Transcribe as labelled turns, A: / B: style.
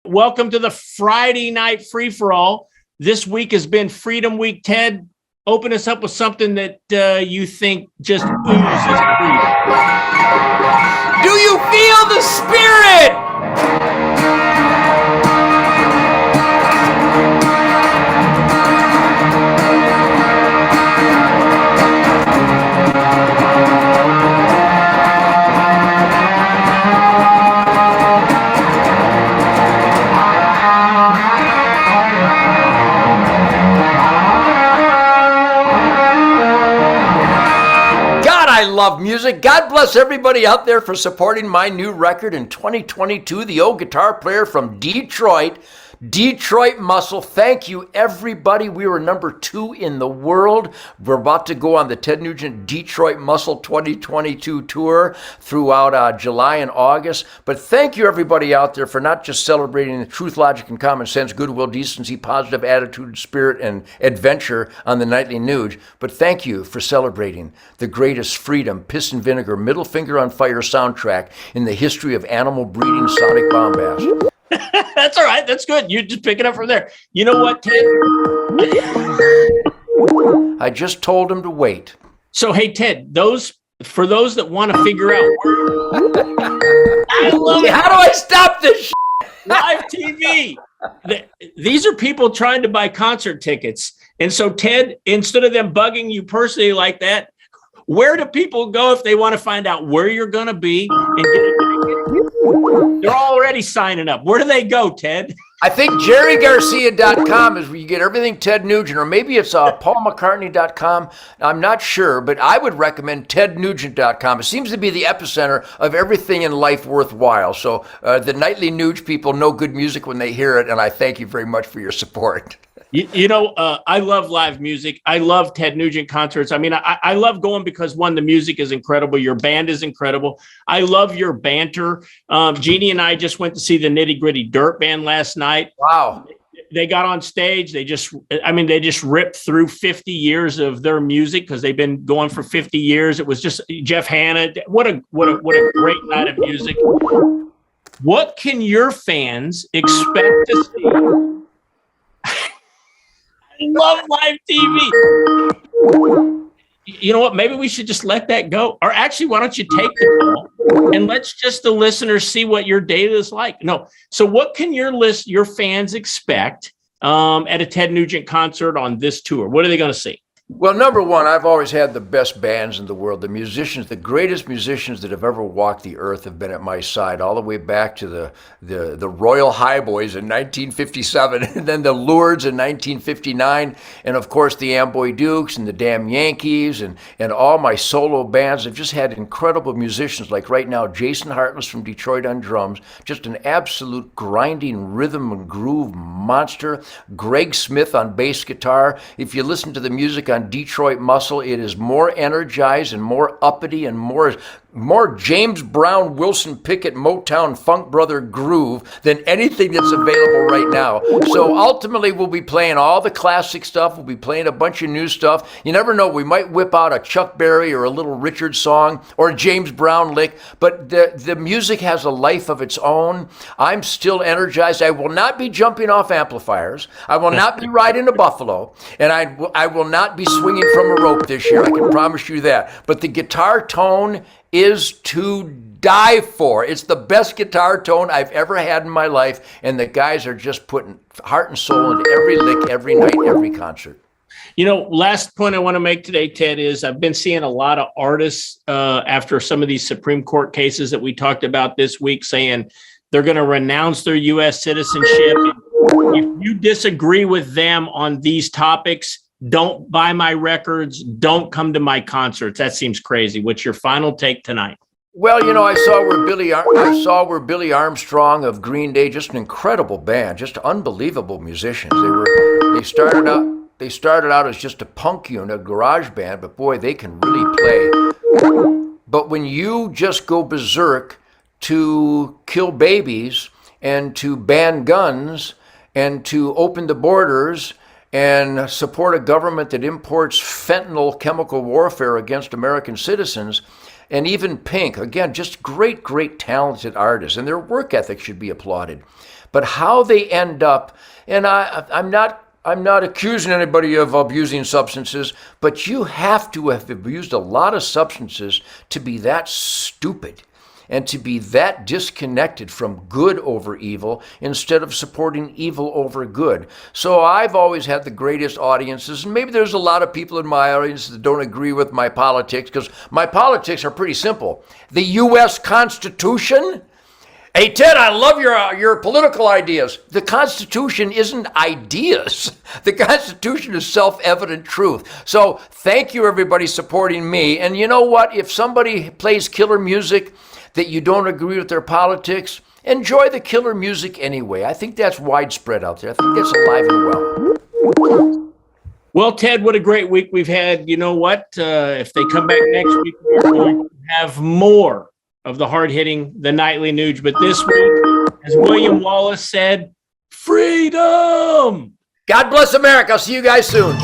A: Welcome to the Friday night free-for-all. This week has been Freedom Week. Ted, open us up with something that you think just oozes freedom.
B: Do you feel the spirit? I love music. God bless everybody out there for supporting my new record in 2022. The old guitar player from Detroit Muscle. Thank you, everybody. We were number 2 in the world. We're about to go on the Ted Nugent Detroit Muscle 2022 tour throughout July and August. But thank you, everybody out there, for not just celebrating the truth, logic, and common sense, goodwill, decency, positive attitude, spirit, and adventure on the Nightly Nuge, but thank you for celebrating the greatest freedom, piss and vinegar, middle finger on fire soundtrack in the history of animal breeding sonic bombast.
A: That's all right. That's good. You just pick it up from there. You know what, Ted?
B: I just told him to wait.
A: So, hey, Ted, for those that want to figure out I love it.
B: How do I stop this
A: live TV? These are people trying to buy concert tickets. And so, Ted, instead of them bugging you personally like that, where do people go if they want to find out where you're going to be and get it? They're already signing up. Where do they go, Ted?
B: I think jerrygarcia.com is where you get everything Ted Nugent, or maybe it's paulmccartney.com. I'm not sure, but I would recommend tednugent.com. It seems to be the epicenter of everything in life worthwhile. So the Nightly Nuge people know good music when they hear it, and I thank you very much for your support.
A: You know, I love live music. I love Ted Nugent concerts. I mean, I love going because, one, the music is incredible. Your band is incredible. I love your banter. Jeannie and I just went to see the Nitty Gritty Dirt Band last night.
B: Wow.
A: They got on stage. They just ripped through 50 years of their music because they've been going for 50 years. It was just Jeff Hanna. What a great night of music. What can your fans expect to see? Love live TV. You know what? Maybe we should just let that go. Or actually, why don't you take the call and let's just the listeners see what your data is like. No. So what can your fans expect at a Ted Nugent concert on this tour? What are they going to see?
B: Well, number one, I've always had the best bands in the world. The musicians, the greatest musicians that have ever walked the earth have been at my side, all the way back to the Royal Highboys in 1957, and then the Lourdes in 1959, and of course the Amboy Dukes and the Damn Yankees, and all my solo bands. I've just had incredible musicians, like right now, Jason Hartless from Detroit on drums, just an absolute grinding rhythm and groove monster. Greg Smith on bass guitar. If you listen to the music on Detroit Muscle, it is more energized and more uppity and more James Brown, Wilson Pickett, Motown, Funk Brother groove than anything that's available right now. So ultimately, we'll be playing all the classic stuff. We'll be playing a bunch of new stuff. You never know. We might whip out a Chuck Berry or a Little Richard song or a James Brown lick, but the music has a life of its own. I'm still energized. I will not be jumping off amplifiers. I will not be riding a buffalo, and I will not be swinging from a rope this year. I can promise you that. But the guitar tone is to die for. It's the best guitar tone I've ever had in my life, and the guys are just putting heart and soul into every lick, every night, every concert.
A: You know, last point I want to make today, Ted, is I've been seeing a lot of artists after some of these Supreme Court cases that we talked about this week saying they're going to renounce their U.S. citizenship. If you disagree with them on these topics, don't buy my records. Don't come to my concerts. That seems crazy. What's your final take tonight?
B: Well, you know, I saw where Billy Armstrong of Green Day, just an incredible band, just unbelievable musicians. They started out as just a punk unit, a garage band, but boy, they can really play. But when you just go berserk to kill babies and to ban guns and to open the borders and support a government that imports fentanyl chemical warfare against American citizens, and even Pink, again, just great, talented artists, and their work ethic should be applauded. But how they end up, and I'm not accusing anybody of abusing substances, but you have to have abused a lot of substances to be that stupid and to be that disconnected from good over evil instead of supporting evil over good. So I've always had the greatest audiences, and maybe there's a lot of people in my audience that don't agree with my politics, because my politics are pretty simple. The U.S. Constitution. Hey, Ted, I love your political ideas. The Constitution isn't ideas. The Constitution is self-evident truth. So thank you, everybody, supporting me. And you know what? If somebody plays killer music that you don't agree with their politics, enjoy the killer music anyway. I think that's widespread out there. I think that's alive and well.
A: Well, Ted, what a great week we've had. You know what? If they come back next week, we're going to have more of the hard-hitting, the nightly news. But this week, as William Wallace said, freedom!
B: God bless America. I'll see you guys soon.